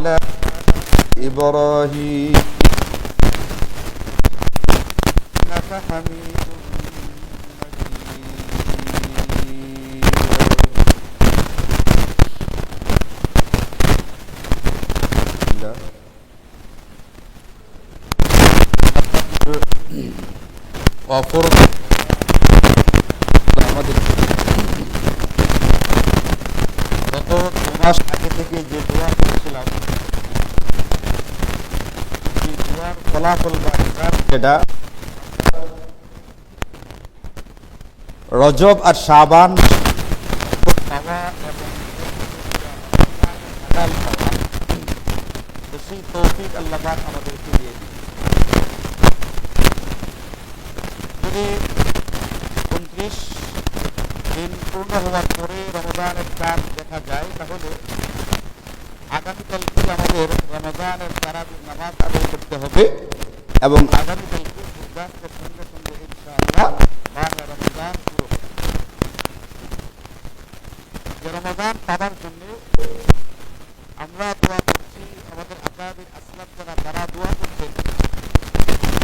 على إبراهيم إنك حميد مجيد وفرض আমাদের গত 2 মাস আগে থেকে যে দোয়া করেছিলাম এই দোয়ার ফলাফল বা রেজাল্ট যেটা রজব আর শাবান সেই তৌফিক আল্লাহ পাক আমাদেরকে দিয়ে দিন। যদি 29 দিন পূর্ণ হওয়ার পরে রমজানের চাঁদ দেখা যায় তাহলে আগামীকালকে আমাদের রমজানের তারাবির নামাজ আদায় করতে হবে এবং আগামীকালকে সূর্যাস্তের সঙ্গে সঙ্গে ইনশাআল্লাহ বাংলা রমজান শুরু হবে। যে রমজান পাবার জন্য আমরা দোয়া করছি, আমাদের আকাবির আসলাফ যারা তারা দোয়া করছেন,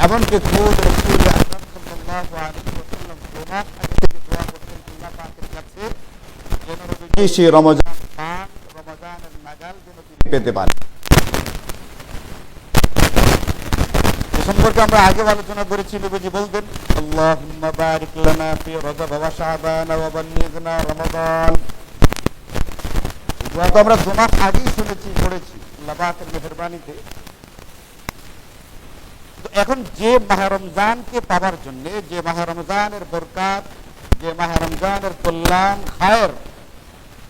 এমনকি খুদ রাসূল আকরাম সাল্লাল্লাহু আলাইহি ওয়াসাল্লাম দোয়া আগে থেকে দোয়া করছেন আল্লাহ পাকের কাছে যেন নবীজি সেই রমজানের নাগাল যেন তিনি পেতে পারেন। এ সম্পর্কে আমরা আগে আলোচনা করেছি। নবীজি বলতেন আল্লাহুম্মা বারিক লানা ফি রজব ওয়া শাবান ওয়া বাল্লিগনা রমাদান। দোয়া তো আমরা 2 মাস আগেই শুনেছি, পড়েছি আল্লাহ পাকের মেহেরবানিতে। এখন যে মাহে রমজানকে পাওয়ার জন্য, যে মাহে রমজানের বরকত, যে মাহে রমজানের কল্যাণ খায়ের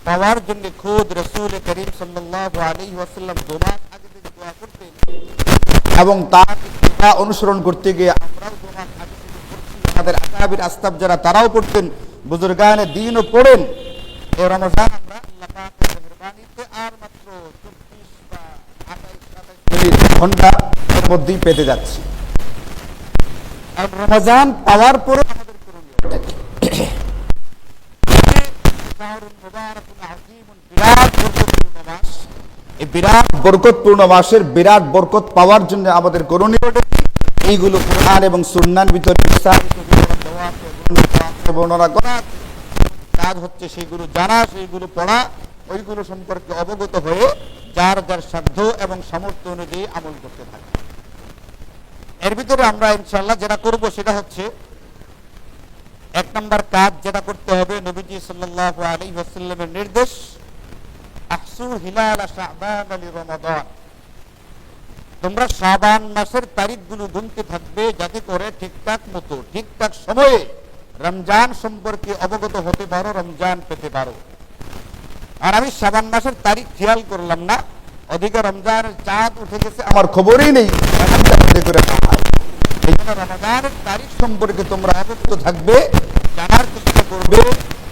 পাওয়ার জন্য খুদ রাসূল করিম সাল্লাল্লাহু আলাইহি ওয়াসাল্লাম 2 মাস আগে থেকে দোয়া করতেন এবং তার ইত্তিবা অনুসরণ করতে গিয়ে আমরাও 2 মাস আগে থেকে পড়ছি। আমাদের আকাবির আসতাব যারা তারাও পড়তেন, বুজুর্গানে দ্বীনও পড়েন। এই রমজান আমরা আল্লাহ পাকের মেহেরবানিতে আর মাত্র 24 বা 28 ঘন্টা এর মধ্যেই পেতে যাচ্ছি। আর রমজান পাওয়ার পরে আমাদের করণীয়টা কি? এই বিরাট বরকতপূর্ণ মাসের বিরাট বরকত পাওয়ার জন্য আমাদের করণীয়টা কি? এইগুলো কোরআন এবং সুন্নাহর ভিতরে বর্ণনা করা কাজ হচ্ছে সেইগুলো জানা, সেইগুলো পড়া, ওইগুলো সম্পর্কে অবগত হয়ে যার যার সাধ্য এবং সামর্থ্য অনুযায়ী আমল করতে থাকে। এর ভিতরে আমরা ইনশাআল্লাহ যেটা করব সেটা হচ্ছে 1 নম্বর কাজ যেটা করতে হবে, নবীজি সাল্লাল্লাহু আলাইহি ওয়াসাল্লামের নির্দেশ আহসু হিলাল শাবান লি রমাদান। তোমরা শাবান মাসের তারিখগুলো গুনতে থাকবে যাতে করে ঠিকঠাক মতো ঠিকঠাক সময়ে রমজান সম্পর্কে অবগত হতে পারো, রমজান পেতে পারো। আর আমি শাবান মাসের তারিখ খেয়াল করলাম না, ওদিকে রমজানের চাঁদ উঠে গেছে, আমার খবরই নেই। এই জন্য রমজানের তারিখ সম্পর্কে তোমরা অবগত থাকবে, জানার চেষ্টা করবে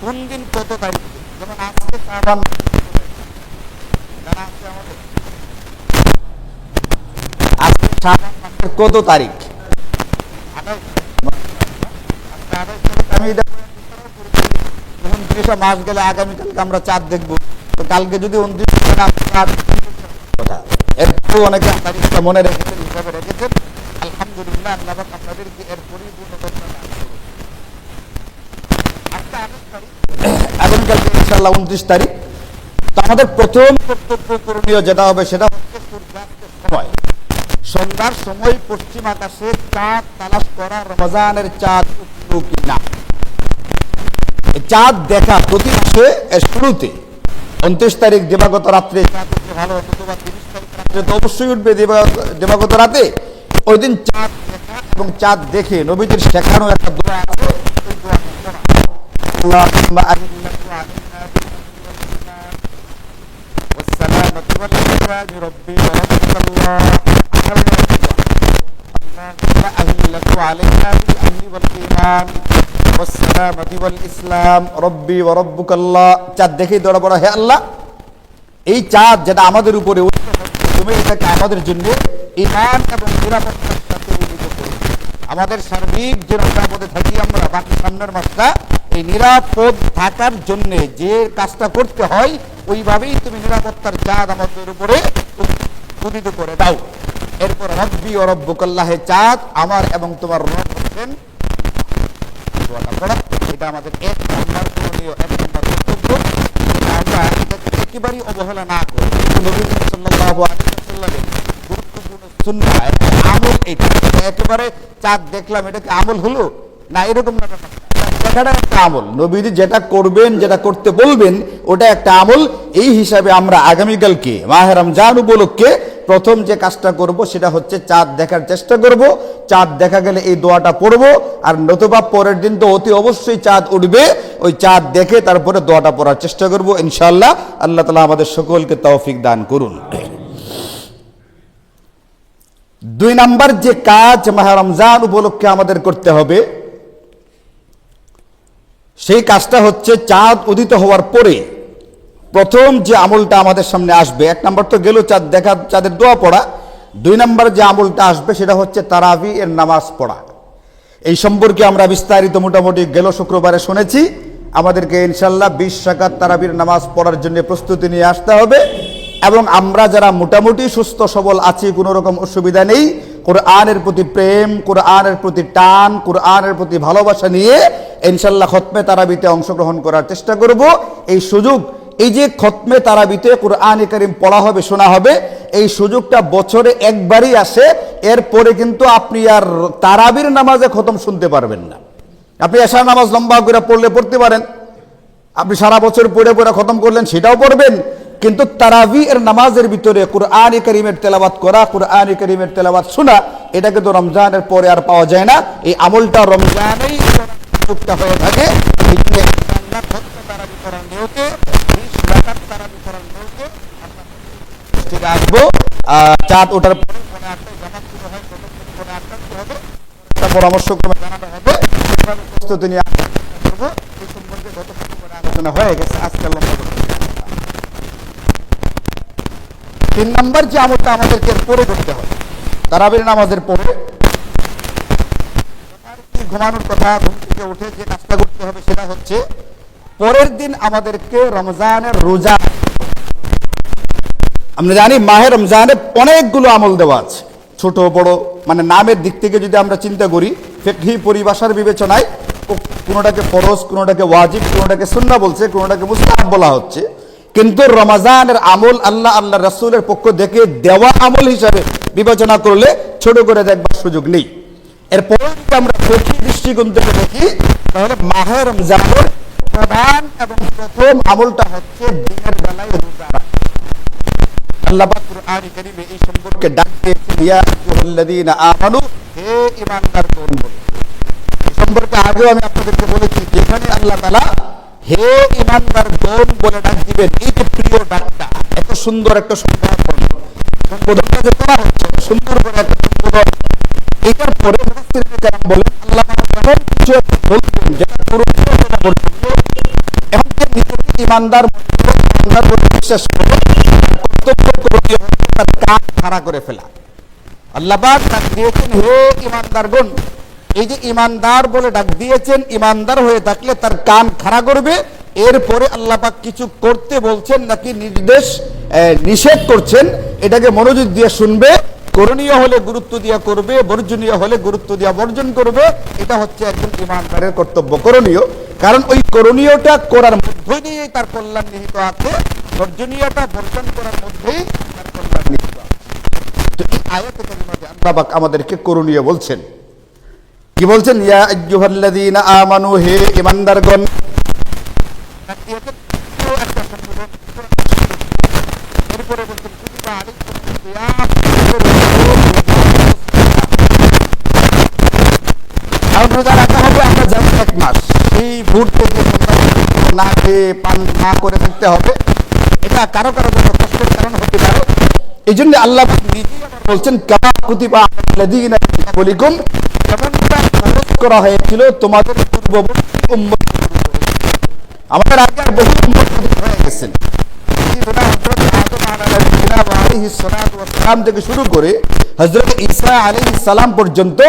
কোন দিন কত তারিখ। যেমন আজকে শাবান জানা আছে আমাদের, আজকে শাবান মাসের কত তারিখ? 29 মাস গেলে আগামীকালকে আমরা চাঁদ দেখবো। তো কালকে যদি 29 এরপরেও অনেকে তারিখটা মনে রেখেছেন, হিসাবে রেখেছেন। আলহামদুলিল্লাহ, আল্লাহ পাক আপনাদেরকে এর পরিপূর্ণতা দান করুন। আগামীকালকে ইনশাআল্লাহ 29 তারিখ। তো আমাদের প্রথম কর্তব্য করণীয় যেটা হবে সেটা হচ্ছে সূর্যাস্তের সময়, সন্ধ্যার সময় পশ্চিম আকাশে চাঁদ তালাশ করা, রমজানের চাঁদ উঠল কিনা। চাঁদ দেখা প্রতি মাসে শুরুতে 29 তারিখ দিবাগত রাত্রে চাঁদ উঠলে ভালো, অথবা 30 তারিখ রাত্রে তো অবশ্যই উঠবে দিবাগত রাতে। ওই দিন চাঁদ দেখা এবং চাঁদ দেখে নবীজির শেখানো একটা দোয়া আছে, ওই দোয়াটা শোনা। আল্লাহুম্মা আহিল্লাহু আলাইনা বিল-ইসলাম ওয়াস-সালামাতু ওয়াল-ইসলাম রাব্বি ওয়া রাব্বুকাল্লাহ। আল্লাহুম্মা আহিল্লাহু আলাইনা বিল-আমনি ওয়াল-ঈমান ওয়াস-সালামাতু ওয়াল-ইসলাম রাব্বি ওয়া রাব্বুকাল্লাহ। চাঁদ দেখেই দৌড়া পড়া, হে আল্লাহ, এই চাঁদ যেটা আমাদের উপরে উঠে তুমি এটাকে আমাদের জন্য ঈমান এবং নিরাপত্তার সাথে উন্নীত করো। আমাদের সার্বিক যে নিরাপদে থাকি আমরা বাকি সামনের মাসটা, এই নিরাপদ থাকার জন্য যে কাজটা করতে হয় ওইভাবেই তুমি নিরাপত্তার চাঁদ আমাদের উপরে উদিত করে দাও। এরপর রব্বি ও রব্বুকাল্লাহ, চাঁদ আমার এবং তোমার রব হচ্ছেন, দোয়াটা পড়া। এটা আমাদের এক নম্বর করণীয়, এক নম্বর কর্তব্য। আমরা এটাকে একেবারেই অবহেলা না করি। নবী সাল্লাল্লাহু আলাইহি ওয়াসাল্লামের গুরুত্বপূর্ণ সুন্নাহ আমল এটা। একেবারে চাঁদ দেখলাম এটা কি আমল হলো না, এরকম না। দেখাটা একটা আমল, নবীজি যেটা করবেন, যেটা করতে বলবেন ওটা একটা আমল। এই হিসাবে আমরা আগামীকালকে মাহে রমজান উপলক্ষে প্রথম যে কাজটা করব সেটা হচ্ছে চাঁদ দেখার চেষ্টা করব। চাঁদ দেখা গেলে এই দোয়াটা পড়ব, আর নতুবা পরের দিন তো অতি অবশ্যই চাঁদ উঠবে, ওই চাঁদ দেখে তারপরে দোয়াটা পড়ার চেষ্টা করব ইনশাআল্লাহ। আল্লাহ তাআলা আমাদের সকলকে তৌফিক দান করুন। 2 নাম্বার যে কাজ মাহে রমজান উপলক্ষে আমাদের করতে হবে, সেই কাজটা হচ্ছে চাঁদ উদিত হওয়ার পরে প্রথম যে আমলটা আমাদের সামনে আসবে। 1 নাম্বার তো গেল চাঁদ দেখা, চাঁদের দোয়া পড়া। 2 নাম্বার যে আমলটা আসবে সেটা হচ্ছে তারাবি এর নামাজ পড়া। এই সম্পর্কে আমরা বিস্তারিত মোটামুটি গেল শুক্রবারে শুনেছি। আমাদেরকে ইনশাল্লাহ 20 রাকাত তারাবির নামাজ পড়ার জন্য প্রস্তুতি নিয়ে আসতে হবে। এবং আমরা যারা মোটামুটি সুস্থ সবল আছি, কোনো রকম অসুবিধা নেই, কোরআনের প্রতি প্রেম, কোরআনের প্রতি টান, কোরআনের প্রতি ভালোবাসা নিয়ে ইনশাল্লাহ খতমে তারাবিতে অংশগ্রহণ করার চেষ্টা করব। এই সুযোগ, এই যে খতমে তারাবিতে কোরআন কারীম পড়া হবে, শোনা হবে, এই সুযোগটা বছরে একবারই আসে। এরপরে কিন্তু আপনি আর তারাবির নামাজে খতম শুনতে পারবেন না। আপনি এশার নামাজ লম্বা করে পড়তে পারেন, আপনি সারা বছর পড়ে পড়ে খতম করলেন, সেটাও পড়বেন। কিন্তু তারাবি এর নামাজের ভিতরে কোরআন কারীমের তেলাওয়াত করা, কোরআন কারীমের তেলাওয়াত শোনা, এটা কিন্তু রমজানের পরে আর পাওয়া যায় না। এই আমলটা রমজানেই সুযোগটা হয়ে থাকে। এই জন্য ইনশাআল্লাহ খতমে তারাবি করার নিয়তে 20 রাকাত তারাবি করার নিয়তে আমরা আসবো। চাঁদ ওঠার পরে পৌনে 8টায় জামাত শুরু হয়, কতক্ষণ পৌনে 8টা হবে, একটা পরামর্শ ক্রমে জানানো হবে। প্রস্তুতি নিয়ে করবো। এই সম্পর্কে গতকাল করে আলোচনা হয়ে গেছে, আজকে লম্বা করবো। 3 নাম্বার যে আমলটা আমাদেরকে পরে করতে হবে তারাবির নামাজের পরে, ঘুমানোর কথা, ঘুম থেকে উঠে যে কাজটা করতে হবে সেটা হচ্ছে পরের দিন আমাদেরকে রমজানের রোজা। আমরা জানি মাহে রমজানে অনেকগুলো আমল দেওয়া আছে, ছোট বড়, মানে নামের দিক থেকে যদি আমরা চিন্তা করি, ফিকহি পরিভাষার বিবেচনায় কোনোটাকে ফরজ, কোনোটাকে ওয়াজিব, কোনোটাকে সুন্নাহ বলছে, কোনোটাকে মুস্তাহাব বলা হচ্ছে। কিন্তু রমজানের আমল আল্লাহ রাসূলের পক্ষ থেকে দেওয়া আমল হিসাবে বিবেচনা করলে ছোট করে দেখবার সুযোগ নেই। এরপর যদি আমরা ফিকহি দৃষ্টিকোণ থেকে দেখি, তাহলে মাহে রমজানের প্রধান এবং প্রথম আমলটা হচ্ছে দিনের বেলায় রোজা রাখা। আল্লাহ পাক কুরআন কারীমে এই সম্পর্কে ডাক দিয়েছেন, ইয়া আইয়ুহাল্লাযীনা আমানু, হে ঈমানদারগণ। এই সম্পর্কে আগেও আমি আপনাদেরকে বলেছি, যেখানে আল্লাহ তাআলা হে ঈমানদারগণ বলে ডাক দিবেন, এই যে প্রিয় ডাকটা, এত সুন্দর একটা সম্বোধনটা যে করা হচ্ছে, সুন্দর করে একটা সম্বোধন। এটার পরে মুফাসসিরিনে কেরাম বলেন, আল্লাহ তাআলা এমন কিছু বলবেন যেটা পুরোপুরি পর্যন্ত এখন যে নিজেকে ঈমানদার বলে বিশ্বাস করে করণীয় হচ্ছে তার কান খাড়া করে ফেলা। আল্লাহ পাক ডাক দিয়েছেন, হে ঈমানদারগণ। এই যে ঈমানদার বলে ডাক দিয়েছেন, ঈমানদার হয়ে থাকলে তার কান খাড়া করবে। এরপরে আল্লাহ পাক কিছু করতে বলছেন নাকি নিষেধ করছেন, এটাকে মনোযোগ দিয়ে শুনবে। করণীয় হলে গুরুত্ব দিয়ে করবে, বর্জনীয় হলে গুরুত্ব দিয়ে বর্জন করবে। এটা হচ্ছে একজন ঈমানদারের কর্তব্য, করণীয়। কারণ ওই করণীয়টা করার মধ্য দিয়েই তার কল্যাণ নিহিত আছে, বর্জনীয়টা বর্জন করার মধ্যেই তার কল্যাণ নিহিত আছে। তো এই আয়াতে কারিমাতে আল্লাহ পাক আমাদেরকে করণীয় বলছেন। কি বলছেন? ইয়া আইয়ুহাল্লাযীনা আমানু, হে ঈমানদারগণ। এরপরে বলছেন, কুতিবা আলাইকুমুস সিয়াম, রোজা রাখা হবে। আমরা জানি 1 মাস, এই ভোর থেকে না খেয়ে পান না করে থাকতে হবে। এটা কারো কারো জন্য কষ্টের কারণ হতে পারে। এই জন্য আল্লাহ নিজেই বলছেন, কামা কুতিবা আলাল্লাযীনা মিন ক্বাবলিকুম, যেমনটা ফরজ করা হয়েছিল তোমাদের পূর্ববর্তী উম্মত। আমাদের আগে আর বহু উম্মত হয়ে গেছেন, হযরত আদম আলাইহিস সালাম থেকে শুরু করে হযরত ঈসা আলাইহিস সালাম পর্যন্ত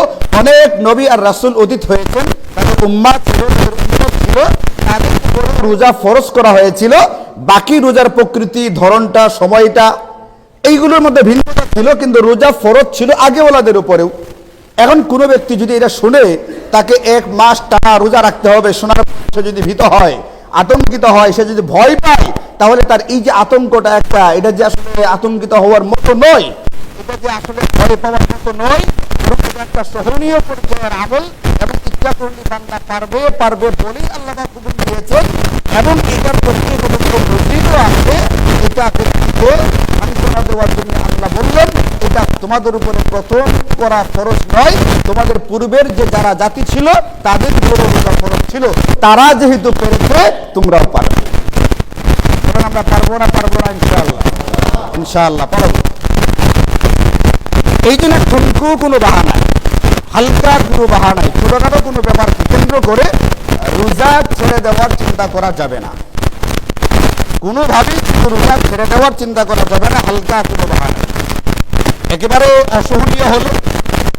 অনেক নবী আর রাসূল অতীত হয়েছেন। তাদের উম্মাত ছিল, তাদের রোজা ফরজ করা হয়েছিল। বাকি রোজার প্রকৃতি, ধরনটা, সময়টা এইগুলোর মধ্যে ভিন্নতা ছিল, কিন্তু রোজা ফরজ ছিল আগে ওলাদের উপরেও। এখন কোনো ব্যক্তি যদি এটা শুনে তাকে 1 মাস টানা রোজা রাখতে হবে, শোনার পর সে যদি ভীত হয়, আতঙ্কিত হয়, সে যদি ভয় পায়, তাহলে তার এই যে আতঙ্কটা একটা, এটা যে আসলে আতঙ্কিত হওয়ার মতো নয়, এটা যে আসলে ভয় পাওয়ার মতো নয়, বরং এটা একটা সহনীয় পর্যায়ের আমল, এবং ইচ্ছা করলে বান্দা পারবে বলেই আল্লাহ হুকুম দিয়েছেন। এবং এটার প্রতি মসজিদও আছে, এটা ব্যক্তিকে সান্ত্বনা দেওয়ার জন্য আল্লাহ বললেন এটা তোমাদের উপরে প্রথম করা ফরজ নয়, তোমাদের পূর্বের যে যারা জাতি ছিল তাদের উপরে রোজা ফরজ ছিল, তারা যেহেতু পেরেছে তোমরাও পারবে। আমরা পারবো না ইনশাআল্লাহ, ইনশাআল্লাহ পারবো। এই জন্য ঠুনকু কোনো বাহানা, হালকা কোনো বাহানায়, ছোটখাটো কোনো ব্যাপারকে কেন্দ্র করে রোজা ছেড়ে দেওয়ার চিন্তা করা যাবে না, কোনোভাবেই রোজা ছেড়ে দেওয়ার চিন্তা করা যাবে না হালকা কোনো বাহানা। একেবারে অসহনীয় হলো,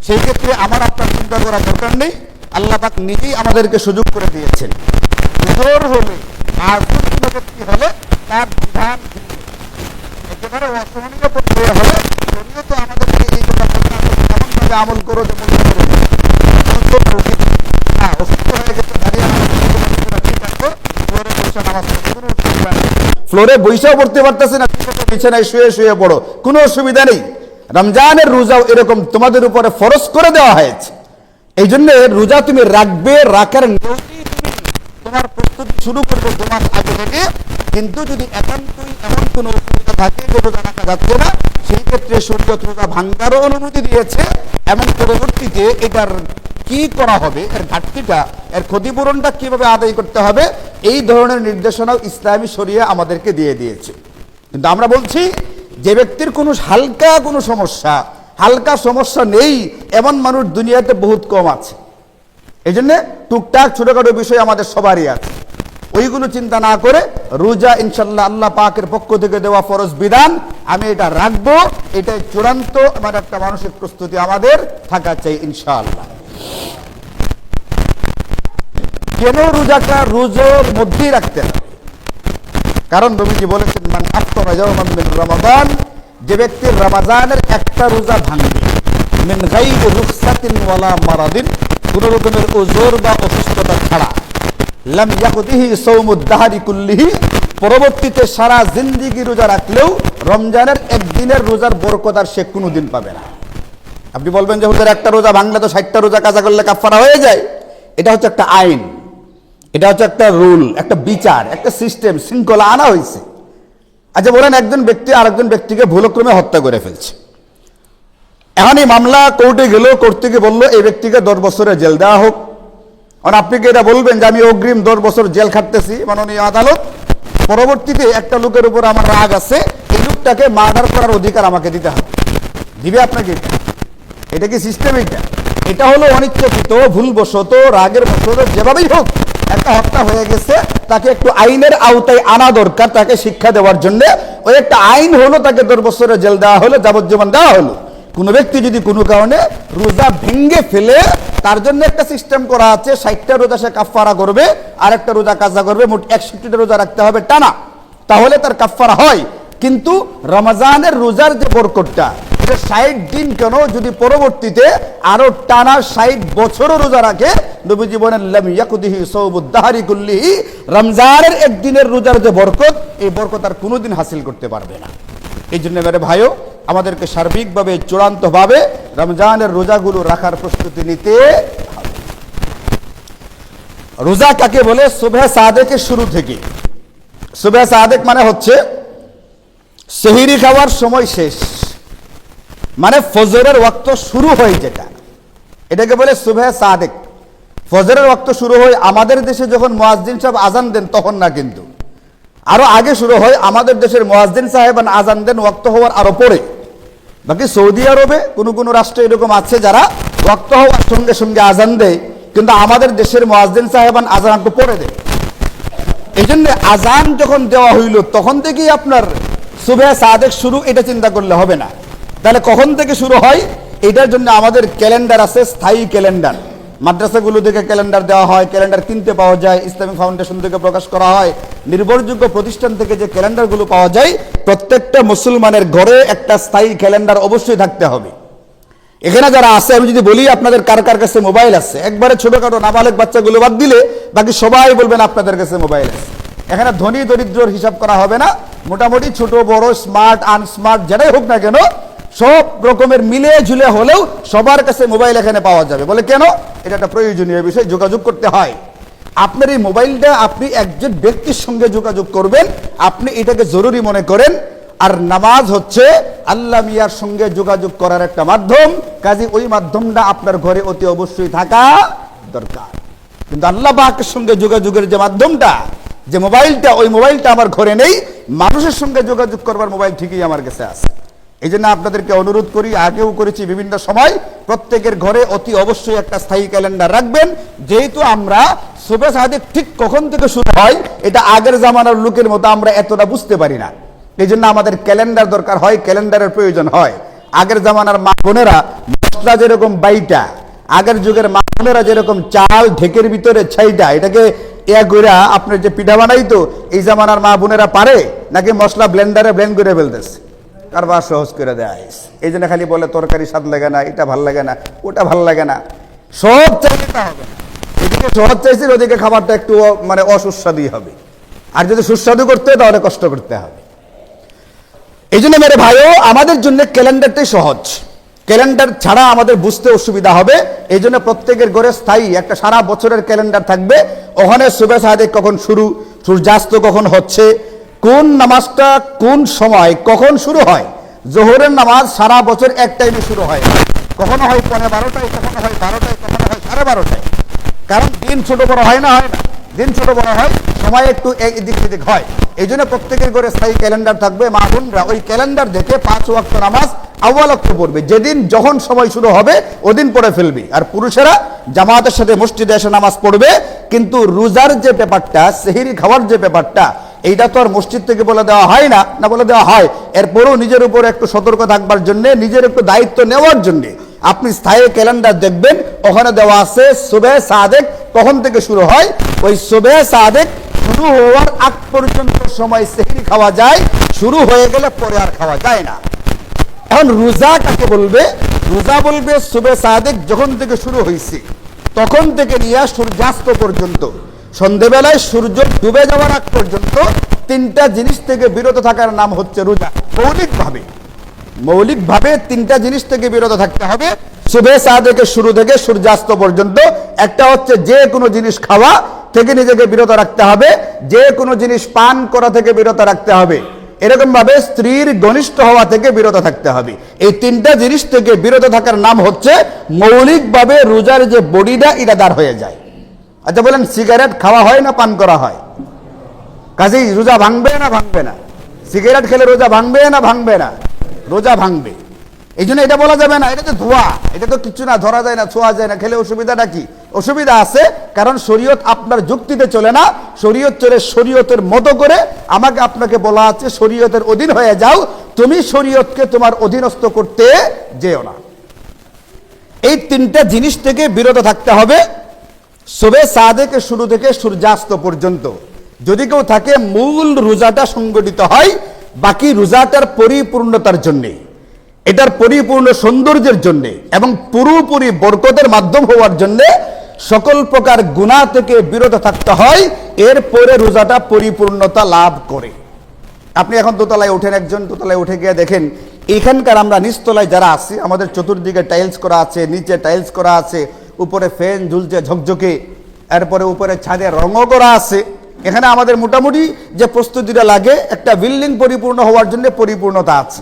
সেই ক্ষেত্রে আমার আপনার চিন্তা করার দরকার নেই। আল্লাহ পাক নিজেই আমাদেরকে সুযোগ করে দিয়েছেন। জোর হলে আর কোনো ব্যক্তি হলে তার বিধান একেবারে অসহনীয় পর্যায়ে হলে শরীয়ত আমাদেরকে এই কথা এমনভাবে আমল করো যে মনে করে অসুস্থ হয়ে গেছে, দাঁড়িয়ে ঠিক আছে, ফ্লোরে বসে নামাজ পড়তে কোনো অসুবিধা নেই, ফ্লোরে বৈশাও পড়তে পারতেছে না, বিছানায় শুয়ে পড়ো, কোনো অসুবিধা নেই। রমজানের রোজাও এরকম তোমাদের উপরে ফরজ করে দেওয়া হয়েছে। এই জন্য রোজা তুমি রাখবে, রাখার তোমার প্রস্তুতি শুরু করবে 2 মাস আগে থেকে। কিন্তু যদি একান্তই এমন কোনো অসুবিধা থাকে যে রোজা রাখা যাচ্ছে না, সেই ক্ষেত্রে শরীয়ত রোজা ভাঙারও অনুমতি দিয়েছে, এবং পরবর্তীতে এটার কি করা হবে, এর ঘাটতিটা, এর ক্ষতিপূরণটা কিভাবে আদায় করতে হবে, এই ধরনের নির্দেশনাও ইসলামী শরিয়া আমাদেরকে দিয়ে দিয়েছে। কিন্তু আমরা বলছি যে ব্যক্তির কোনো হালকা সমস্যা নেই এমন মানুষ দুনিয়াতে বহুত কম আছে। এই জন্য টুকটাক ছোটখাটো বিষয় আমাদের সবারই আছে, ওইগুলো চিন্তা না করে রোজা ইনশাল্লাহ আল্লাহ পাকের পক্ষ থেকে দেওয়া ফরজ বিধান, আমি এটা রাখবো, এটাই চূড়ান্ত আমার একটা মানসিক প্রস্তুতি আমাদের থাকা চাই ইনশাআল্লাহ। কেন রোজাটা রোজার মধ্যেই রাখতে হবে? কারণ নবীজি বলেছেন মান আফতারা ইয়াওমান মিন রমাদান, যে ব্যক্তির রমজানের একটা রোজা ভাঙবে, মিন গায়রি রুখসাতিন ওয়ালা মারাদিন, কোন রকমের ওজর বা অসুস্থতা ছাড়া, লাম ইয়াকুদিহি সাওমুদ দাহরি কুল্লিহি, পরবর্তীতে সারা জিন্দেগি রোজা রাখলেও রমজানের একদিনের রোজার বরকত আর সে কোনোদিন পাবে না। আপনি বলবেন যে হুজুর একটা রোজা ভাঙলে তো 60টা রোজা কাজা করলে কাফারা হয়ে যায়। এটা হচ্ছে একটা আইন, এটা হচ্ছে একটা রুল, একটা বিচার, একটা সিস্টেম, শৃঙ্খলা আনা হয়েছে। আচ্ছা বলেন একজন ব্যক্তি আরেকজন ব্যক্তিকে ভুলক্রমে হত্যা করে ফেলছে, এখন এই মামলা কোর্টে গেল, কোর্ট থেকে বললো এই ব্যক্তিকে 10 বছরের জেল দেওয়া হোক। আর আপনি কি এটা বলবেন যে আমি অগ্রিম 10 বছর জেল খাটতেছি মাননীয় আদালত, পরবর্তীতে একটা লোকের উপর আমার রাগ আছে, এই লোকটাকে মার্ডার করার অধিকার আমাকে দিতে হবে? দিবে আপনাকে? এটা কি সিস্টেম? এটা হলো অনিচ্ছাকৃত, ভুলবশত, রাগের বশত, যেভাবেই হোক একটা হত্যা হয়ে গেছে, তাকে একটু আইনের আওতায় আনা দরকার, তাকে শিক্ষা দেওয়ার জন্য। ওই একটা আইন হলো, তাকে 10 বছরের জেল দেওয়া হলো, যাবজ্জীবন দেওয়া হলো। কোনো ব্যক্তি যদি কোনো কারণে রোজা ভেঙ্গে ফেলে, তার জন্য একটা সিস্টেম করা আছে, 60টা রোজা সে কাফারা করবে, আর একটা রোজা কাজা করবে, মোট 61টা রোজা রাখতে হবে টানা, তাহলে তার কাফারা হয়। কিন্তু রমজানের রোজার যে বরকতটা, এটা 60 দিন কেন, যদি পরবর্তীতে আরো টানা 60 বছরও রোজা রাখে, নবীজি বলেন লাম ইয়াকুদিহি সাওমুদ দাহরি কুল্লিহি, রমজানের একদিনের রোজার যে বরকত, এই বরকত আর কোনোদিন হাসিল করতে পারবে না। এই জন্য মেরে ভাইও, আমাদেরকে সার্বিকভাবে চূড়ান্তভাবে রমজানের রোজাগুলো রাখার প্রস্তুতি নিতে হবে। রোজা কাকে বলে? সুবহে সাদেকের শুরু থেকে। সুবহে সাদেক মানে হচ্ছে সেহরি খাওয়ার সময় শেষ, মানে ফজরের ওয়াক্ত শুরু হয় যেটা, এটাকে বলে সুবহে সাদেক। ফজরের ওয়াক্ত শুরু হয় আমাদের দেশে যখন মুয়াজ্জিন সাহেব আজান দেন তখন না, কিন্তু আরো আগে শুরু হয়। আমাদের দেশের মুয়াজ্জিন সাহেবান আজান দেন ওয়াক্ত হওয়ার আরো পরে। বাকি সৌদি আরবে কোনো কোনো রাষ্ট্র এরকম আছে যারা ওয়াক্ত হওয়ার সঙ্গে সঙ্গে আজান দেয়, কিন্তু আমাদের দেশের মুয়াজ্জিন সাহেবান আজান একটু পরে দেয়। এই জন্য আজান যখন দেওয়া হইল তখন থেকেই আপনার সুবহে সাদেক শুরু, এটা চিন্তা করলে হবে না। তাহলে কখন থেকে শুরু হয়? এটার জন্য আমাদের ক্যালেন্ডার আছে, স্থায়ী ক্যালেন্ডার। মাদ্রাসাগুলো থেকে ক্যালেন্ডার দেওয়া হয়, ক্যালেন্ডার কিনতে পাওয়া যায়, ইসলামিক ফাউন্ডেশন থেকে প্রকাশ করা হয়, নির্ভরযোগ্য প্রতিষ্ঠান থেকে যে ক্যালেন্ডারগুলো পাওয়া যায়, প্রত্যেকটা মুসলমানের ঘরে একটা স্থায়ী ক্যালেন্ডার অবশ্যই থাকতে হবে। এখানে যারা আছে, আমি যদি বলি আপনাদের কার কার কাছে মোবাইল আছে, একবারে ছোটখাটো নাবালক বাচ্চাগুলো বাদ দিলে বাকি সবাই বলবেন আপনাদের কাছে মোবাইল আছে। এখানে ধনী দরিদ্রর হিসাব করা হবে না, মোটামুটি ছোট বড় স্মার্ট আনস্মার্ট যেটাই হোক না কেন সব রকমের মিলে ঝুলে হলেও সবার কাছে মোবাইল এখানে পাওয়া যাবে। বলে কেন? এটা একটা প্রয়োজনীয় বিষয়, যোগাযোগ করতে হয়। আপনার এই মোবাইলটা আপনি একজন ব্যক্তির সঙ্গে যোগাযোগ করবেন, আপনি এটাকে জরুরি মনে করেন। আর নামাজ হচ্ছে আল্লাহ মিয়ার সঙ্গে যোগাযোগ করার একটা মাধ্যম, কাজে ওই মাধ্যমটা আপনার ঘরে অতি অবশ্যই থাকা দরকার। কিন্তু আল্লাহ পাকের সঙ্গে যোগাযোগের যে মাধ্যমটা, যে মোবাইলটা, ওই মোবাইলটা আমার ঘরে নেই। মানুষের সঙ্গে যোগাযোগ করবার মোবাইল ঠিকই আমার কাছে আছে। এই জন্য আপনাদেরকে অনুরোধ করি, আগেও করেছি বিভিন্ন সময়, প্রত্যেকের ঘরে অতি অবশ্যই একটা স্থায়ী ক্যালেন্ডার রাখবেন। যেহেতু আমরা সুবে সাদিক ঠিক কখন থেকে শুরু হয় এটা আগের জামানার লোকের মতো আমরা এতটা বুঝতে পারি না, এই জন্য আমাদের ক্যালেন্ডার দরকার হয়, ক্যালেন্ডারের প্রয়োজন হয়। আগের জামানার মা বোনেরা মশলা যেরকম বাইটা, আগের যুগের মা বোনেরা যেরকম চাল ঢেকের ভিতরে ছাইটা এটাকে কইরা আপনার যে পিঠা বানাইতো, এই জামানার মা বোনেরা পারে নাকি মশলা ব্লেন্ডারে ব্লেন্ড করে ফেলতেছে? কারবার সহজ করে দেয়। এই জন্য খালি বলে তরকারি স্বাদ লাগে না, এটা ভাল লাগে না, ওটা ভাল লাগে না। সব চাইলে তা হবে না, এদিকে সহজ চাইছে, ওদিকে খাবারটা একটু মানে অসুস্বাদু হবে। আর যদি সুস্বাদু করতে হয় তাহলে কষ্ট করতে হবে। এই জন্য মেরে ভাইও, আমাদের জন্য ক্যালেন্ডারটাই সহজ। ক্যালেন্ডার ছাড়া আমাদের বুঝতে অসুবিধা হবে। এই জন্য প্রত্যেকের ঘরে স্থায়ী একটা সারা বছরের ক্যালেন্ডার থাকবে। ওখানে সুবে সাদিক কখন শুরু, সূর্যাস্ত কখন হচ্ছে, কোন নামাজটা কোন সময় কখন শুরু হয়। জোহরের নামাজ সারা বছর এক টাইমে শুরু হয়, কখনো হয় 12টায়, কখনো হয় 12টায়, কখনো হয় 12:30টায়। কারণ দিন ছোট বড় হয় না, দিন ছোট বড় হয়, সময় একটু এদিক সেদিক হয়। এই জন্য প্রত্যেকের ঘরে স্থায়ী ক্যালেন্ডার থাকবে। মা বোনরা ওই ক্যালেন্ডার দেখে 5 ওয়াক্ত নামাজ আউয়াল ওয়াক্ত পড়বে, যেদিন যখন সময় শুরু হবে ওদিন পড়ে ফেলবে। আর পুরুষেরা জামাতের সাথে মসজিদে এসে নামাজ পড়বে। কিন্তু রোজার যে ব্যাপারটা, সেহরি খাওয়ার যে ব্যাপারটা, এইটা তো আর মসজিদ থেকে বলে দেওয়া হয় না, না বলে দেওয়া হয়। এরপরও নিজের উপর একটু সতর্ক থাকবার জন্য, নিজের একটু দায়িত্ব নেওয়ার জন্য আপনি স্থায়ী ক্যালেন্ডার দেখবেন, ওখানে দেওয়া আছে সুবে সাদেক কখন থেকে শুরু হয়। ওই সুবে সাদেক শুরু হওয়ার আগ পর্যন্ত সময় সেহরি খাওয়া যায়, শুরু হয়ে গেলে পরে আর খাওয়া যায় না। এখন রোজা কাকে বলবে? রোজা বলবে সুবে সাদেক যখন থেকে শুরু হয়েছে তখন থেকে নিয়ে সূর্যাস্ত পর্যন্ত, সন্ধ্যেবেলায় সূর্য ডুবে যাওয়ার আগ পর্যন্ত 3টা জিনিস থেকে বিরত থাকার নাম হচ্ছে রোজা। মৌলিকভাবে 3টা জিনিস থেকে বিরত থাকতে হবে সুবে সাদেকের শুরু থেকে সূর্যাস্ত পর্যন্ত। একটা হচ্ছে যে কোনো জিনিস খাওয়া থেকে নিজেকে বিরত রাখতে হবে, যে কোনো জিনিস পান করা থেকে বিরত রাখতে হবে, এরকম ভাবে স্ত্রীর ঘনিষ্ঠ হওয়া থেকে বিরত থাকতে হবে। এই 3টা জিনিস থেকে বিরত থাকার নাম হচ্ছে মৌলিকভাবে রোজার যে বডিটা এটা দাঁড় হয়ে যায়। আচ্ছা বলেন, সিগারেট খাওয়া হয় না পান করা হয়? কাজেই রোজা ভাঙবে না ভাঙবে না? সিগারেট খেলে রোজা ভাঙবে না ভাঙবে না? রোজা ভাঙবে। এই জন্য এটা বলা যাবে না এটা তো ধোয়া, এটা তো কিছু না, ধরা যায় না, ছোঁয়া যায় না, খেলে অসুবিধাটা কি? অসুবিধা আছে, কারণ শরীয়ত আপনার যুক্তিতে চলে না, শরীয়ত চলে শরীয়তের মতো করে। আমাকে আপনাকে বলা আছে শরীয়তের অধীন হয়ে যাও, তুমি শরীয়তকে তোমার অধীনস্থ করতে যেও না। এই 3টা জিনিস থেকে বিরত থাকতে হবে সুবে সাদেকের শুরু থেকে সূর্যাস্ত পর্যন্ত। যদি কেউ থাকে, মূল রোজাটা সংগঠিত হয় বাকি রোজাটার পরিপূর্ণতার জন্যে, এটার পরিপূর্ণ সৌন্দর্যের জন্যে এবং পুরোপুরি বরকতের মাধ্যম হওয়ার জন্যে সকল প্রকার গুনাহ থেকে বিরত থাকতে হয়, এরপরে রোজাটা পরিপূর্ণতা লাভ করে। আপনি এখন দোতলায় ওঠেন, একজন দোতলায় উঠে গিয়ে দেখেন এখানকার আমরা নিচতলায় যারা আছি, আমাদের চতুর্দিকে টাইলস করা আছে, নিচে টাইলস করা আছে, উপরে ফ্যান ঝুলছে ঝকঝকে, এরপরে উপরে ছাদে রঙও করা আছে। এখানে আমাদের মোটামুটি যে প্রস্তুতিটা লাগে একটা বিল্ডিং পরিপূর্ণ হওয়ার জন্য পরিপূর্ণতা আছে।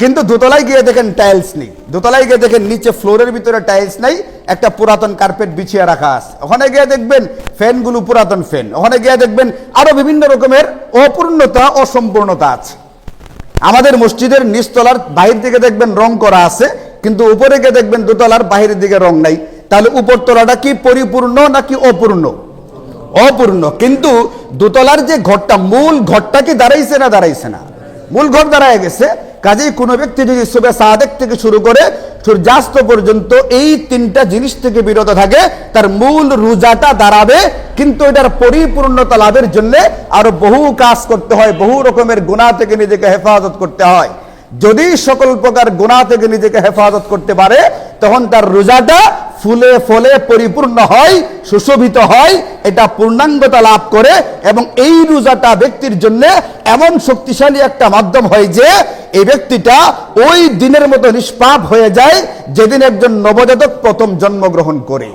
কিন্তু দোতলায় গিয়ে দেখেন টাইলস নেই, দোতলায় গিয়ে দেখেন নিচে ফ্লোরের ভিতরে টাইলস নাই, একটা পুরাতন কার্পেট বিছিয়ে রাখা আছে। ওখানে গিয়ে দেখবেন ফ্যানগুলো পুরাতন ফ্যান, ওখানে গিয়ে দেখবেন আরো বিভিন্ন রকমের অপূর্ণতা অসম্পূর্ণতা আছে। আমাদের মসজিদের নিচতলার বাহির দিকে দেখবেন রং করা আছে, কিন্তু উপরে গিয়ে দেখবেন দোতলার বাহিরের দিকে রং নাই। তাহলে উপরতলাটা কি পরিপূর্ণ নাকি অপূর্ণ? অপূর্ণ। কিন্তু দোতলার যে ঘরটা, মূল ঘরটা কি দাঁড়াইছে না দাঁড়াইছে না? মূল ঘর দাঁড়ায় গেছে। কাজেই কোনো ব্যক্তি যদি সুবে সাদেক থেকে শুরু করে সূর্যাস্ত পর্যন্ত এই তিনটা জিনিস থেকে বিরত থাকে, তার মূল রোজাটা দাঁড়াবে। কিন্তু এটার পরিপূর্ণতা লাভের জন্য আরো বহু কাজ করতে হয়, বহু রকমের গুনাহ থেকে নিজেকে হেফাজত করতে হয়। যদি সকল প্রকার গুনাহ থেকে নিজেকে হেফাজত করতে পারে, তখন তার রোজাটা ফুলে ফলে পরিপূর্ণ হয়, সুশোভিত হয়, এটা পূর্ণাঙ্গতা লাভ করে। এবং এই রোজাটা ব্যক্তির জন্য এমন শক্তিশালী একটা মাধ্যম হয় যে এই ব্যক্তিটা ওই দিনের মতো নিষ্পাপ হয়ে যায় যেদিন একজন নবজাতক প্রথম জন্মগ্রহণ করে।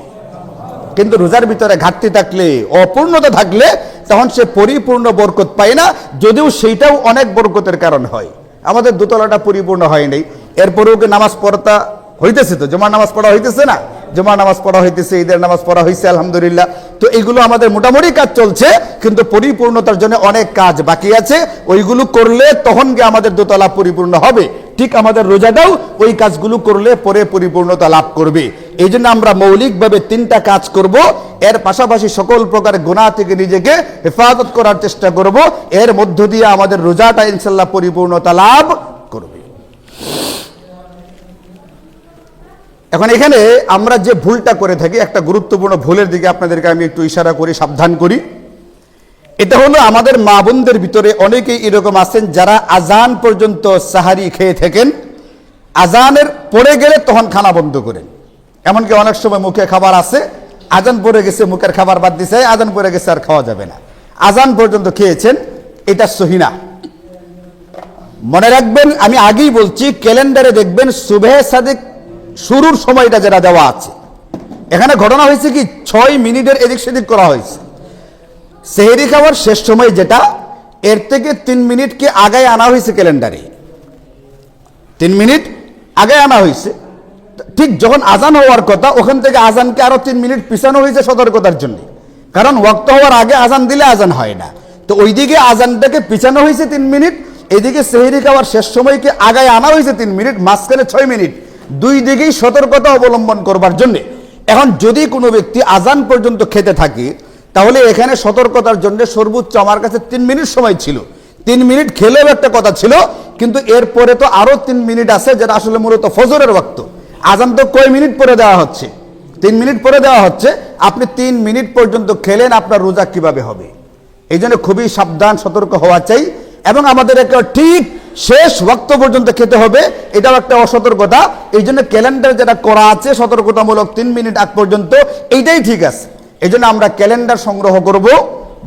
কিন্তু রোজার ভিতরে ঘাটতি থাকলে, অপূর্ণতা থাকলে, তখন সে পরিপূর্ণ বরকত পায় না, যদিও সেইটাও অনেক বরকতের কারণ হয়। আমাদের দোতলাটা পরিপূর্ণ হয়নি, এরপরেও কি নামাজ পড়তা হইতেছে? তো জুমার নামাজ পড়া হইতেছে না? জুমার নামাজ পড়া হইতেছে, ঈদের নামাজ পড়া হয়েছে আলহামদুলিল্লাহ। তো এইগুলো আমাদের মোটামুটি কাজ চলছে, কিন্তু পরিপূর্ণতার জন্য অনেক কাজ বাকি আছে। ওইগুলো করলে তখন গিয়ে আমাদের দোতলা পরিপূর্ণ হবে। ঠিক আমাদের রোজাটাও ওই কাজগুলো করলে পরে পরিপূর্ণতা লাভ করবে। এই জন্য আমরা মৌলিকভাবে তিনটা কাজ করব, এর পাশাপাশি সকল প্রকার গুনাহ থেকে নিজেকে হেফাজত করার চেষ্টা করব। এর মধ্য দিয়ে আমাদের রোজাটা ইনশাআল্লাহ পরিপূর্ণতা লাভ করবে। এখন এখানে আমরা যে ভুলটা করে থাকি, একটা গুরুত্বপূর্ণ ভুলের দিকে আপনাদেরকে আমি একটু ইশারা করি, সাবধান করি। এটা হলো, আমাদের মা বোনদের ভিতরে অনেকেই এরকম আছেন যারা আজান পর্যন্ত সাহারি খেয়ে থাকেন, আজানের পড়ে গেলে তখন খানা বন্ধ করেন। এমনকি অনেক সময় মুখে খাবার আছে, আজান পড়ে গেছে, মুখের খাবার বাদ দিছে, আজান পড়ে গেছে, আর খাওয়া যাবে না, আজান পর্যন্ত খেয়েছেন, এটা সহি না। মনে রাখবেন, আমি আগেই বলছি, ক্যালেন্ডারে দেখবেন সুবহে সাদিক শুরুর সময়টা যেটা দেওয়া আছে, এখানে ঘটনা হয়েছে কি 6 মিনিটের এদিক সেদিক করা হয়েছে। সেহরি খাওয়ার শেষ সময় যেটা, এর থেকে 3 মিনিটকে আগায় আনা হয়েছে ক্যালেন্ডারে, 3 মিনিট আগায় আনা হয়েছে। ঠিক যখন আজান হওয়ার কথা, ওখান থেকে আজানকে আরো 3 মিনিট পিছানো হয়েছে সতর্কতার জন্য, কারণ ওয়াক্ত হওয়ার আগে আজান দিলে আজান হয় না। তো ওইদিকে আজানটাকে পিছানো হয়েছে 3 মিনিট, এদিকে সেহরি খাওয়ার শেষ সময়কে আগায় আনা হয়েছে 3 মিনিট, মাঝখানে 6 মিনিট। দুই দিকেই সতর্কতা অবলম্বন করবার জন্য। এখন যদি কোনো ব্যক্তি আজান পর্যন্ত খেতে থাকে, তাহলে এখানে সতর্কতার জন্য সর্বোচ্চ আমার কাছে 3 মিনিট সময় ছিল। 3 মিনিট খেলেও একটা কথা ছিল, কিন্তু এরপরে তো আরো 3 মিনিট আছে, যেটা আসলে মূলত ফজরের ওয়াক্ত। আজান তো কয় মিনিট পরে দেওয়া হচ্ছে? 3 মিনিট পরে দেওয়া হচ্ছে। আপনি 3 মিনিট পর্যন্ত খেলেন, আপনার রোজা কিভাবে হবে? এই জন্য খুবই সাবধান, সতর্ক হওয়া চাই। এবং আমাদের একটা ঠিক শেষ ওয়াক্ত পর্যন্ত খেতে হবে, এটাও একটা অসতর্কতা। এই জন্য ক্যালেন্ডার যেটা করা আছে সতর্কতামূলক 3 মিনিট আগ পর্যন্ত, এইটাই ঠিক আছে। এই জন্য আমরা ক্যালেন্ডার সংগ্রহ করব।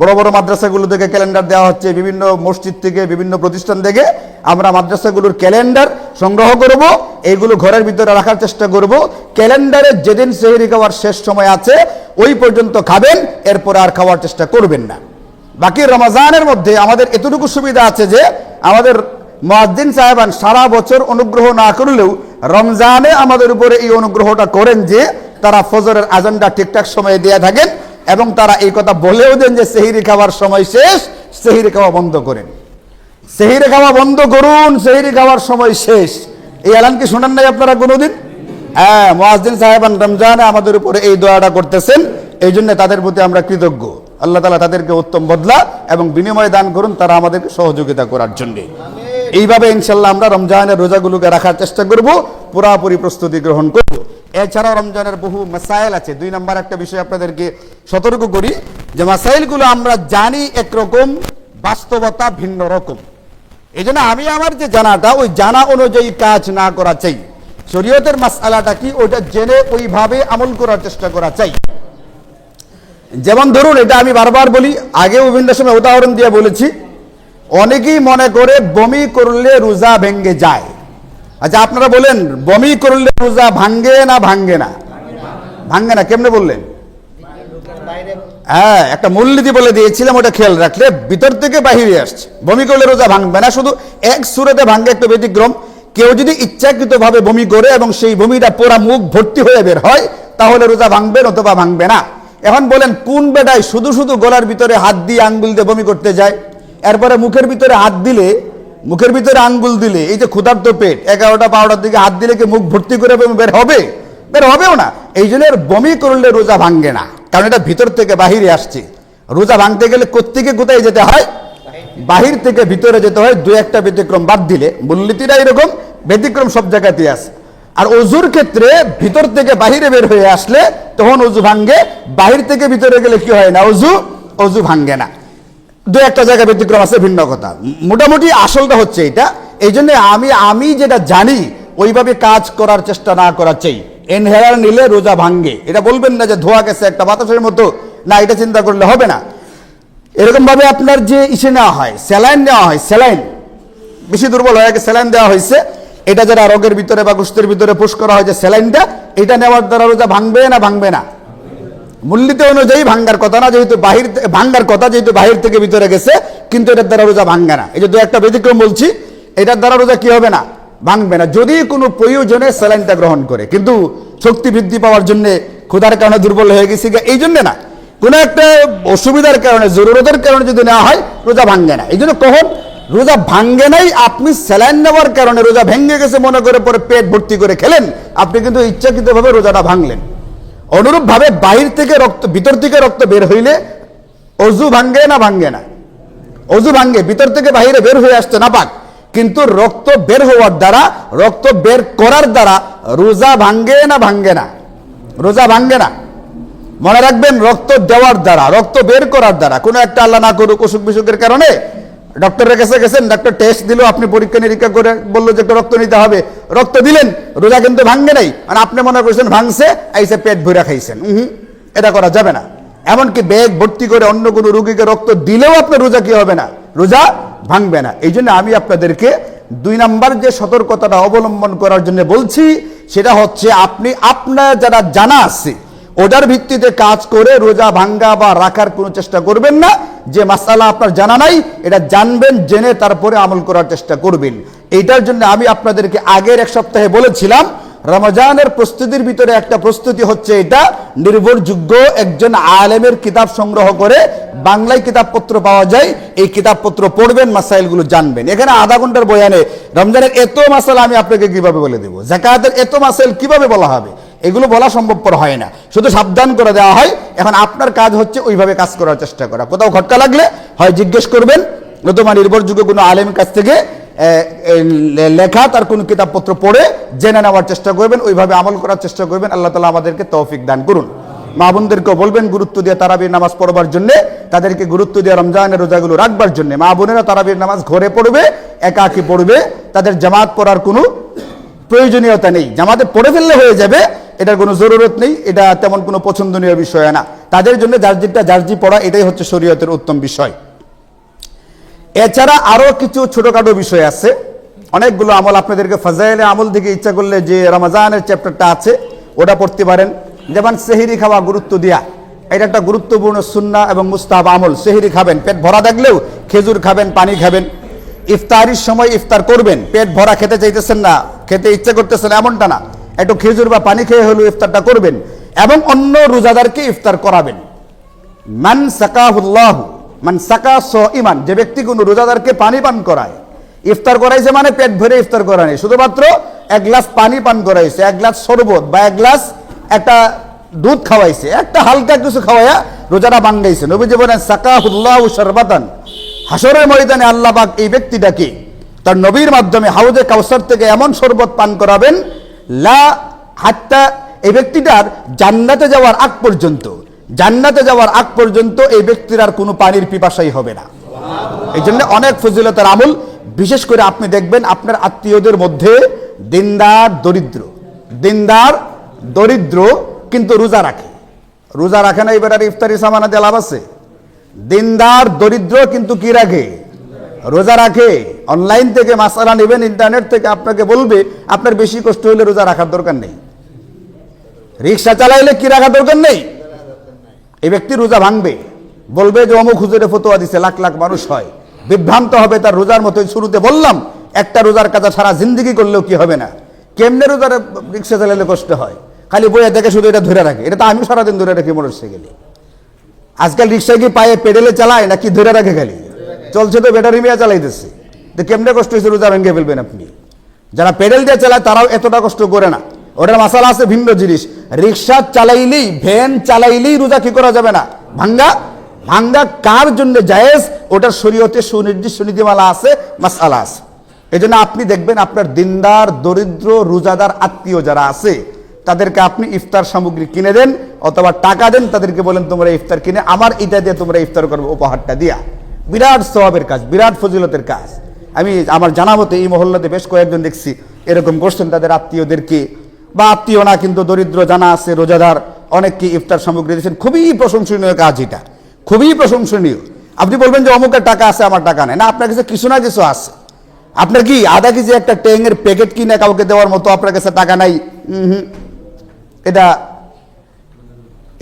বড় বড় মাদ্রাসাগুলো থেকে ক্যালেন্ডার দেওয়া হচ্ছে, বিভিন্ন মসজিদ থেকে, বিভিন্ন প্রতিষ্ঠান থেকে আমরা মাদ্রাসাগুলোর ক্যালেন্ডার সংগ্রহ করব, এইগুলো ঘরের ভিতরে রাখার চেষ্টা করব। ক্যালেন্ডারে যেদিন সেহরি খাওয়ার শেষ সময় আছে ওই পর্যন্ত খাবেন, এরপরে আর খাওয়ার চেষ্টা করবেন না। বাকি রমজানের মধ্যে আমাদের এতটুকু সুবিধা আছে যে আমাদের মুয়াজ্জিন সাহেবান সারা বছর অনুগ্রহ না করলেও রমজানে আমাদের উপরে এই অনুগ্রহটা করেন যে তারা ফজরের আজানটা ঠিকঠাক সময়ে দিয়ে থাকেন, এবং তারা এই কথা বলেও দেন যে সেহরি খাওয়ার সময় শেষ, সেহরি খাওয়া বন্ধ করেন, সেহরি খাওয়া বন্ধ করুন, সেহরি খাওয়ার সময় শেষ। এই এলান কি শোনেন নাই আপনারা কোনোদিন? হ্যাঁ, মুয়াজ্জিন সাহেবান রমজানে আমাদের উপরে এই দোয়াটা করতেছেন, এই জন্য তাদের প্রতি আমরা কৃতজ্ঞ। আল্লাহ তাআলা তাদেরকে উত্তম বদলা এবং বিনিময় দান করুন, তারা আমাদেরকে সহযোগিতা করার জন্য। এইভাবে ইনশাল্লাহ আমরা রমজানের রোজাগুলোকে রাখার চেষ্টা করব, পুরাপুরি প্রস্তুতি গ্রহণ করব। এছাড়াও রমজানের বহু মাসাইল আছে। 2 নম্বর একটা বিষয় আপনাদেরকে সতর্ক করি, যে মাসাইলগুলো আমরা জানি একরকম, বাস্তবতা ভিন্ন রকম। এই জন্য আমি আমার যে জানাটা, ওই জানা অনুযায়ী কাজ না করা চাই। শরীয়তের মাসআলাটা কি, ওইটা জেনে ওইভাবে আমল করার চেষ্টা করা চাই। যেমন ধরুন, এটা আমি বারবার বলি, আগেও বিভিন্ন সময় উদাহরণ দিয়ে বলেছি, অনেকেই মনে করে বমি করলে রোজা ভেঙে যায়। আচ্ছা, আপনারা বলেন, বমি করলে রোজা ভাঙ্গে না ভাঙ্গে না? ভাঙ্গে না। কেমনে বললেন? হ্যাঁ, একটা মূলনীতি বলে দিয়েছিলাম, ওটা খেয়াল রাখলে ভিতর থেকে বাহিরে আসছে। বমি করলে রোজা ভাঙবে না, শুধু এক সূরতে ভাঙ্গে, একটু ব্যতিক্রম। কেউ যদি ইচ্ছাকৃতভাবে বমি করে এবং সেই বমিটা পুরা মুখ ভর্তি হয়ে বের হয়, তাহলে রোজা ভাঙবে, অথবা ভাঙবে না। এখন বলেন, কোন বেটায় শুধু শুধু গলার ভিতরে হাত দিয়ে আঙ্গুল দিয়ে বমি করতে যায়, এরপরে মুখের ভিতরে হাত দিলে, মুখের ভিতরে আঙ্গুল দিলে, এই যে ক্ষুধার্ত পেট 11টা 12টার দিকে হাত দিলে কি মুখ ভর্তি করে বের হবে? বের হবেও না। এই জন্য বমি করলে রোজা ভাঙ্গে না, কারণ এটা ভিতর থেকে বাহিরে আসছে। রোজা ভাঙতে গেলে কোত্থেকে কোথায় যেতে হয়? বাহির থেকে ভিতরে যেতে হয়, 2-1টা ব্যতিক্রম বাদ দিলে। মূলনীতিটা এরকম, ব্যতিক্রম সব জায়গাতেই আছে। আর অজুর ক্ষেত্রে ভিতর থেকে বাহিরে বের হয়ে আসলে তখন অজু ভাঙ্গে, বাহির থেকে ভিতরে গেলে কি হয় না, অজু ভাঙ্গে না। দু একটা জায়গায় ব্যতিক্রম আছে, ভিন্ন কথা। মোটামুটি আসলটা হচ্ছে এটা। এই জন্য আমি যেটা জানি ওইভাবে কাজ করার চেষ্টা না করা চাই। ইনহেলার নিলে রোজা ভাঙ্গে, এটা বলবেন না যে ধোয়া গেছে একটা বাতাসের মতো, না, এটা চিন্তা করলে হবে না। এরকম ভাবে আপনার যে নেওয়া হয়, স্যালাইন নেওয়া হয়, স্যালাইন বেশি দুর্বল হয়ে গেছে, স্যালাইন দেওয়া হয়েছে, এটা যারা রোগের ভিতরে বা গোষ্ঠের ভিতরে পুশ করা হয় যে স্যালাইনটা, এটা নেওয়ার দ্বারা রোজা ভাঙবে না ভাঙবে না? মূল্যতে অনুযায়ী ভাঙ্গার কথা না, যেহেতু ভাঙ্গার কথা, যেহেতু বাহির থেকে ভিতরে গেছে, কিন্তু এটার দ্বারা রোজা ভাঙ্গে না। এই যে দু একটা ব্যতিক্রম বলছি, এটার দ্বারা রোজা কি হবে না, ভাঙবে না, যদি কোনো প্রয়োজনে স্যালাইনটা গ্রহণ করে। কিন্তু শক্তি বৃদ্ধি পাওয়ার জন্য, ক্ষুধার কারণে দুর্বল হয়ে গেছি এই জন্য না, কোনো একটা অসুবিধার কারণে, জরুরতের কারণে যদি নেওয়া হয়, রোজা ভাঙ্গে না। এই জন্য কখন রোজা ভাঙ্গে নাই, আপনি স্যালাইন নেওয়ার কারণে রোজা ভেঙে গেছে মনে করে পরে পেট ভর্তি করে খেলেন, আপনি কিন্তু ইচ্ছাকৃতভাবে রোজাটা ভাঙলেন। অনুরূপ ভাবে বাহির থেকে রক্ত, ভিতর থেকে রক্ত বের হইলে অজু ভাঙ্গে না ভাঙ্গে না? অজু ভাঙ্গে, ভিতর থেকে বাহিরে বের হয়ে আসতে না পাক, কিন্তু রক্ত বের হওয়ার দ্বারা, রক্ত বের করার দ্বারা রোজা ভাঙ্গে না ভাঙ্গে না? রোজা ভাঙ্গে না। মনে রাখবেন, রক্ত দেওয়ার দ্বারা, রক্ত বের করার দ্বারা, কোনো একটা আল্লাহ না করুক অসুখ বিসুখের কারণে ডক্টরের কাছে গেছেন, ডক্টর টেস্ট দিল, আপনি পরীক্ষা নিরীক্ষা করে বললো যে একটা রক্ত নিতে হবে, রক্ত দিলেন, রোজা কিন্তু ভাঙ্গে নাই। মানে আপনি মনে করছেন ভাঙছে, আইসে পেট ভরে খাইছেন, এটা করা যাবে না। এমনকি ব্যাগ ভর্তি করে অন্য কোনো রোগীকে রক্ত দিলেও আপনার রোজা কি হবে না, রোজা ভাঙবে না। এই জন্য আমি আপনাদেরকে 2 নাম্বার যে সতর্কতাটা অবলম্বন করার জন্য বলছি, সেটা হচ্ছে আপনার যারা জানা আছে ওটার ভিত্তিতে কাজ করে রোজা ভাঙ্গা বা রাখার কোনো চেষ্টা করবেন না। যে মাসালা আপনার জানা নাই, এটা জানবেন, জেনে তারপরে আমল করার চেষ্টা করবেন। এইটার জন্য আমি আপনাদেরকে আগের 1 সপ্তাহে বলেছিলাম, রমজানের প্রস্তুতির ভিতরে একটা প্রস্তুতি হচ্ছে এটা, নির্ভরযোগ্য একজন আলেমের কিতাব সংগ্রহ করে, বাংলায় কিতাবপত্র পাওয়া যায়, এই কিতাবপত্র পড়বেন, মাসাইলগুলো জানবেন। এখানে আধা ঘন্টার বয়ানে রমজানের এত মাসালা আমি আপনাকে কিভাবে বলে দেবো, যাকাতের এত মাসাইল কিভাবে বলা হবে, এগুলো বলা সম্ভবপর হয় না, শুধু সাবধান করে দেওয়া হয়। এখন আপনার কাজ হচ্ছে ওইভাবে কাজ করার চেষ্টা করা। কোথাও খটকা লাগলে হয় জিজ্ঞেস করবেন, নতুবা নির্ভরযোগ্য কোনো আলেমের কাছ থেকে লেখা তার কোনো কিতাবপত্র পড়ে জেনে নেওয়ার চেষ্টা করবেন, ওইভাবে আমল করার চেষ্টা করবেন। আল্লাহ তাআলা আমাদেরকে তৌফিক দান করুন। মা বোনদেরকেও বলবেন গুরুত্ব দিয়ে তারাবির নামাজ পড়বার জন্য, তাদেরকে গুরুত্ব দিয়ে রমজানের রোজাগুলো রাখবার জন্য। মা বোনেরা তারাবির নামাজ ঘরে পড়বে, একাকী পড়বে, তাদের জামাত পড়ার কোনো প্রয়োজনীয়তা নেই। জামাতে পড়ে ফেললে হয়ে যাবে, এটার কোনো জরুরত নেই, এটা তেমন কোনো পছন্দনীয় বিষয় না। তাদের জন্য জার্জি পড়া, এটাই হচ্ছে শরীয়তের উত্তম বিষয়। এছাড়া আরো কিছু ছোটখাটো বিষয় আছে, অনেকগুলো আমল আপনাদেরকে ফাজাইলে আমল থেকে ইচ্ছা করলে যে রমজানের চ্যাপ্টারটা আছে ওটা পড়তে পারেন। যেমন সেহরি খাওয়া গুরুত্ব দেয়া, এটা একটা গুরুত্বপূর্ণ সুন্নাহ এবং মুস্তাহাব আমল। সেহরি খাবেন, পেট ভরা থাকলেও খেজুর খাবেন, পানি খাবেন। ইফতারির সময় ইফতার করবেন, পেট ভরা খেতে চাইতেছেন না, খেতে ইচ্ছা করতেছেন এমনটা না, একটু খেজুর বা পানি খেয়ে হলেও ইফতারটা করবেন, এবং অন্য রোজাদারকে ইফতার করাবেন। মান সাকাহুল্লাহু মান সাকা সাইমান, যে ব্যক্তি কোনো রোজাদারকে পানি পান করায়, ইফতার করাইছে মানে পেট ভরে ইফতার করা নেই, শুধুমাত্র 1 গ্লাস পানি পান করাইছে, 1 গ্লাস শরবত বা 1 গ্লাস একটা দুধ খাওয়াইছে, একটা হালকা কিছু খাওয়াইয়া রোজাটা ভাঙাইছে। নবীজি বলেন সাকাহুল্লাহু শারবাতান, হাসরের ময়দানে আল্লাহ পাক এই ব্যক্তিটাকে তার নবীর মাধ্যমে হাউজে কাউসার থেকে এমন শরবত পান করাবেন, লা হাত্তা, এই ব্যক্তিটার জান্নাতে যাওয়ার আগ পর্যন্ত, জান্নাতে যাওয়ার আগ পর্যন্ত এই ব্যক্তির আর কোনো পানির পিপাসাই হবে না। এই জন্য অনেক ফজিলতের আমল, বিশেষ করে আপনি দেখবেন আপনার আত্মীয়দের মধ্যে দিনদার দরিদ্র কিন্তু রোজা রাখে না, এবার আর ইফতারি সামানা দিয়ে লাভ আছে? দিনদার দরিদ্র কিন্তু কি রাখে, রোজা রাখে। অনলাইন থেকে মাসালা নেবেন, ইন্টারনেট থেকে, আপনাকে বলবে আপনার বেশি কষ্ট হলে রোজা রাখার দরকার নেই, রিক্সা চালাইলে কি রাখার দরকার নেই। এই ব্যক্তি রোজা ভাঙবে, বলবে যে অমুক হুজুরে ফতোয়া দিছে, লাখ লাখ মানুষ হয়, বিভ্রান্ত হবে তার রোজার মতোই। শুরুতে বললাম একটা রোজার কাজ সারা জিন্দগি করলেও কি হবে না। কেমনে রোজার রিক্সা চালাইলে কষ্ট হয়, খালি বইয়া দেখে শুধু এটা ধরে রাখে, এটা তো আমি সারাদিন ধরে রাখি মোটরসাইকেলে। আজকাল রিক্সায় কি পায়ে পেডেলে চালায় নাকি ধরে রাখে, খালি চলছে তো ব্যাটারি মিয়া চালাইতেছে, তো কেমনে কষ্ট হয়েছে রোজা ভেঙে ফেলবেন আপনি। যারা পেডেল দিয়ে চালায় তারাও এতটা কষ্ট করে না, ওটার মাসালা আছে ভিন্ন জিনিস। রিক্সা চালাইলেই, ভ্যান চালাইলেই রোজা কি করা যাবে না, ভাঙ্গা কার জন্য জায়েজ, ওটার শরীয়তে সুনির্দিষ্ট নীতিমালা আছে, মাসালা আছে। এই জন্য আপনি দেখবেন আপনার দিনদার, দরিদ্র, রোজাদার আত্মীয় যারা আছে তাদেরকে আপনি ইফতার সামগ্রী কিনে দেন অথবা টাকা দেন, তাদেরকে বলেন তোমরা ইফতার কিনে আমার এটা দিয়ে তোমরা ইফতার করবে, উপহারটা দিয়া। বিরাট সওয়াবের কাজ, বিরাট ফজিলতের কাজ। আমি আমার জানা মতে এই মহল্লাতে বেশ কয়েকজন দেখছি এরকম করছেন, তাদের আত্মীয়দেরকে, বা আত্মীয় না কিন্তু দরিদ্র জানা আছে, রোজাদার, অনেককে ইফতার সামগ্রী দিয়েছেন। খুবই প্রশংসনীয় কাজ এটা, খুবই প্রশংসনীয়। আপনি বলবেন যে অমুকের টাকা আছে আমার টাকা নেই, না, আপনার কাছে কিছু না কিছু আছে। আপনার কি আধা কেজি একটা ট্যাংয়ের প্যাকেট কিনে কাউকে দেওয়ার মতো আপনার কাছে টাকা নাই? এটা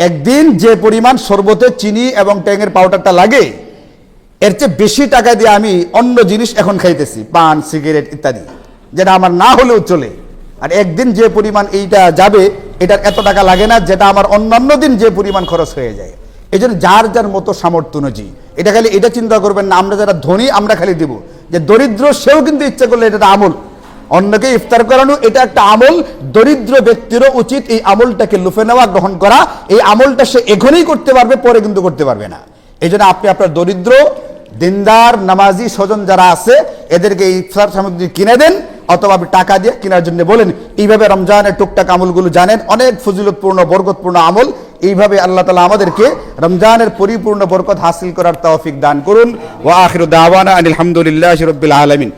একদিন যে পরিমাণ শরবতে চিনি এবং ট্যাংয়ের পাউডারটা লাগে, এর চেয়ে বেশি টাকা দিয়ে আমি অন্য জিনিস এখন খাইতেছি, পান, সিগারেট ইত্যাদি, যেটা আমার না হলেও চলে। আর একদিন যে পরিমাণ এইটা যাবে, এটার এত টাকা লাগে না, যেটা আমার অন্যান্য দিন যে পরিমাণ খরচ হয়ে যায়। এই জন্য যার যার মতো সামর্থ্য অনুযায়ী, এটা খালি এটা চিন্তা করবেন না আমরা যারা ধনী আমরা খালি দিব, যে দরিদ্র সেও কিন্তু ইচ্ছা করলে এটা একটা আমল, অন্যকে ইফতার করানো এটা একটা আমল। দরিদ্র ব্যক্তিরও উচিত এই আমলটাকে লুফে নেওয়া, গ্রহণ করা। এই আমলটা সে এখনই করতে পারবে, পরে কিন্তু করতে পারবে না। এই জন্য আপনি আপনার দরিদ্র, দিনদার, নামাজি স্বজন যারা আছে এদেরকে ইফতার সামগ্রী কিনে দেন অথবা আপনি টাকা দিয়ে কেনার জন্য বলেন। এইভাবে রমজানের টুকটাক আমলগুলো জানেন, অনেক ফজিলতপূর্ণ, বরকতপূর্ণ আমল। এইভাবে আল্লাহ তাআলা আমাদেরকে রমজানের পরিপূর্ণ বরকত হাসিল করার তৌফিক দান করুন। ওয়া আখিরু দাওয়ানা আনিল হামদুলিল্লাহি রাব্বিল আলামিন।